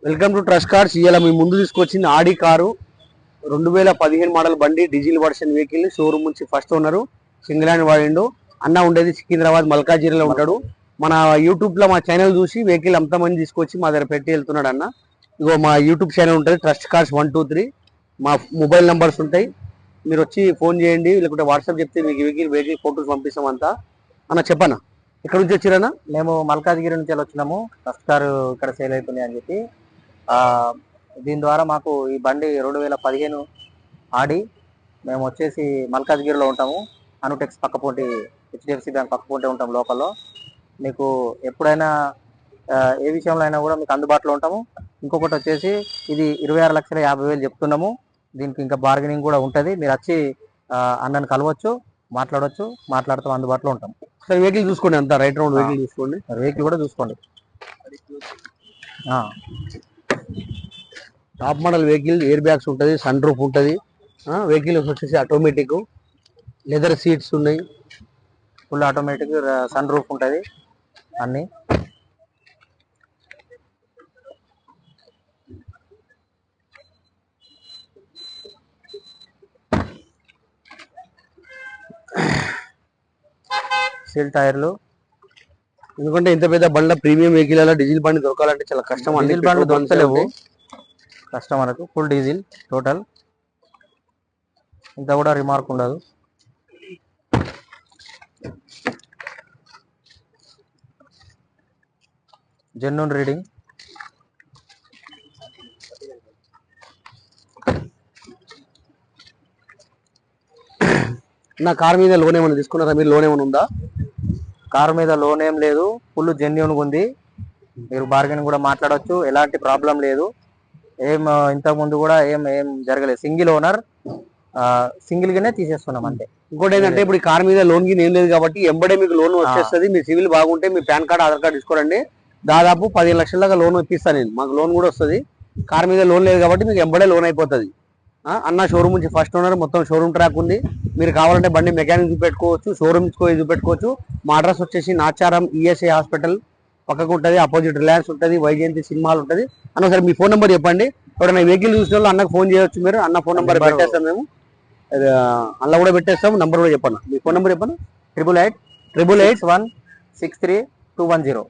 Welcome to trust cars. ఇవాళ మీ ముందు తీసుకొచ్చింది ఆడి కారు 2015 మోడల్ బండి, డీజిల్ వర్షన్ వెహికల్. షోరూమ్ నుంచి ఫస్ట్ ఓనరు, సింగిల్ హ్యాండ్ వాడిండు. అన్న ఉండేది సికింద్రాబాద్ మల్కాజిరిలో ఉంటాడు. మన యూట్యూబ్ లో మా ఛానల్ చూసి వెహికల్ అంతమంది తీసుకొచ్చి మా దగ్గర పెట్టి వెళ్తున్నాడు అన్న. ఇగో మా యూట్యూబ్ ఛానల్ ఉంటుంది, ట్రస్ట్ కార్స్ 123. మా మొబైల్ నంబర్స్ ఉంటాయి, మీరు వచ్చి ఫోన్ చేయండి, లేకుంటే వాట్సాప్ చెప్తే మీకు వెహికల్ ఫోటోస్ పంపిస్తాం అంతా. అన్న చెప్పన్నా, ఎక్కడ నుంచి వచ్చిరన్నా? మేము మల్కాజ్గిరి నుంచి వచ్చినాము. ట్రస్ట్ కారు ఇక్కడ సేల్ అవుతుంది అని చెప్పి. దీని ద్వారా మాకు ఈ బండి 2015 ఆడి. మేము వచ్చేసి మల్కాజ్గిరిలో ఉంటాము, అనుటెక్స్ పక్కపొంటి, హెచ్డిఎఫ్సి బ్యాంక్ పక్కపొంటి ఉంటాం లోకల్లో. మీకు ఎప్పుడైనా ఏ విషయంలో అయినా కూడా మీకు అందుబాటులో ఉంటాము. ఇంకొకటి వచ్చేసి ఇది 26,50,000 చెప్తున్నాము. దీనికి ఇంకా బార్గెనింగ్ కూడా ఉంటుంది. మీరు వచ్చి అన్నను కలవచ్చు, మాట్లాడవచ్చు, మాట్లాడుతాం, అందుబాటులో ఉంటాం. సరే వెహికల్ చూసుకోండి, అంతా రైట్ రౌండ్ వెహికల్ చూసుకోండి. వెహికల్ కూడా చూసుకోండి. Top model vehicle, air bags ఉంటుంది, సన్ రూఫ్ ఉంటుంది. వెహికల్ వచ్చేసి ఆటోమేటిక్, లెదర్ సీట్స్ ఉన్నాయి, ఫుల్ ఆటోమేటిక్, సన్ రూఫ్ ఉంటుంది అన్ని. స్టీల్ టైర్లు. ఎందుకంటే ఇంత పెద్ద బండ్ల ప్రీమియం వెహికల్ అలా డీజిల్ బండి దొరకాలంటే చాలా కష్టం. డీజిల్ బండ్లు దొరకలేవు కస్టమర్కు. ఫుల్ డీజిల్ టోటల్, ఇంత కూడా రిమార్క్ ఉండదు. Genuine reading. నా కార్ మీద లోన్ ఏమైనా తీసుకున్నారా మీరు? లోన్ ఏమైనా ఉందా? కారు మీద లోన్ ఏం లేదు, ఫుల్ జెన్యూన్గా ఉంది. మీరు బార్గెన్ కూడా మాట్లాడవచ్చు, ఎలాంటి ప్రాబ్లం లేదు. ఇంతకు ముందు కూడా ఏం జరగలేదు. సింగిల్ ఓనర్, సింగిల్ గానే తీసేస్తున్నాం అంతే. ఇంకోటి ఏంటంటే ఇప్పుడు ఈ కార్ మీద లోన్ కి ఏం లేదు కాబట్టి ఎంబడే మీకు లోన్ వచ్చేస్తుంది. మీ సివిల్ బాగుంటే మీ పాన్ కార్డ్, ఆధార్ కార్డు తీసుకోరండి, దాదాపు 15 లక్షల దాకా లోన్ ఇప్పిస్తాను నేను. మాకు లోన్ కూడా వస్తుంది. కార్ మీద లోన్ లేదు కాబట్టి మీకు ఎంబడే లోన్ అయిపోతుంది. అన్న షోరూమ్ నుంచి ఫస్ట్ ఓనర్, మొత్తం షోరూమ్ ట్రాక్ ఉంది. మీరు కావాలంటే బండి మెకానిక్ చూపెట్టుకోవచ్చు, షోరూమ్ చూపెట్టుకోవచ్చు. మా అడ్రస్ వచ్చేసి నాచారం ఈఎస్ఐ హాస్పిటల్ పక్కకు ఉంటుంది, అపోజిట్ రిలయన్స్ ఉంటుంది, వైజయంతి సినిమాలు ఉంటుంది. అన్న సరే మీ ఫోన్ నెంబర్ చెప్పండి. ఎవరైనా వెహికల్ చూసిన వాళ్ళు అన్నకు ఫోన్ చేయొచ్చు మీరు. అన్న ఫోన్ నెంబర్ పెట్టేస్తాం మేము, అలా కూడా పెట్టేస్తాం. నెంబర్ కూడా చెప్పండి, మీ ఫోన్ నెంబర్ చెప్పండి. 888 163 210.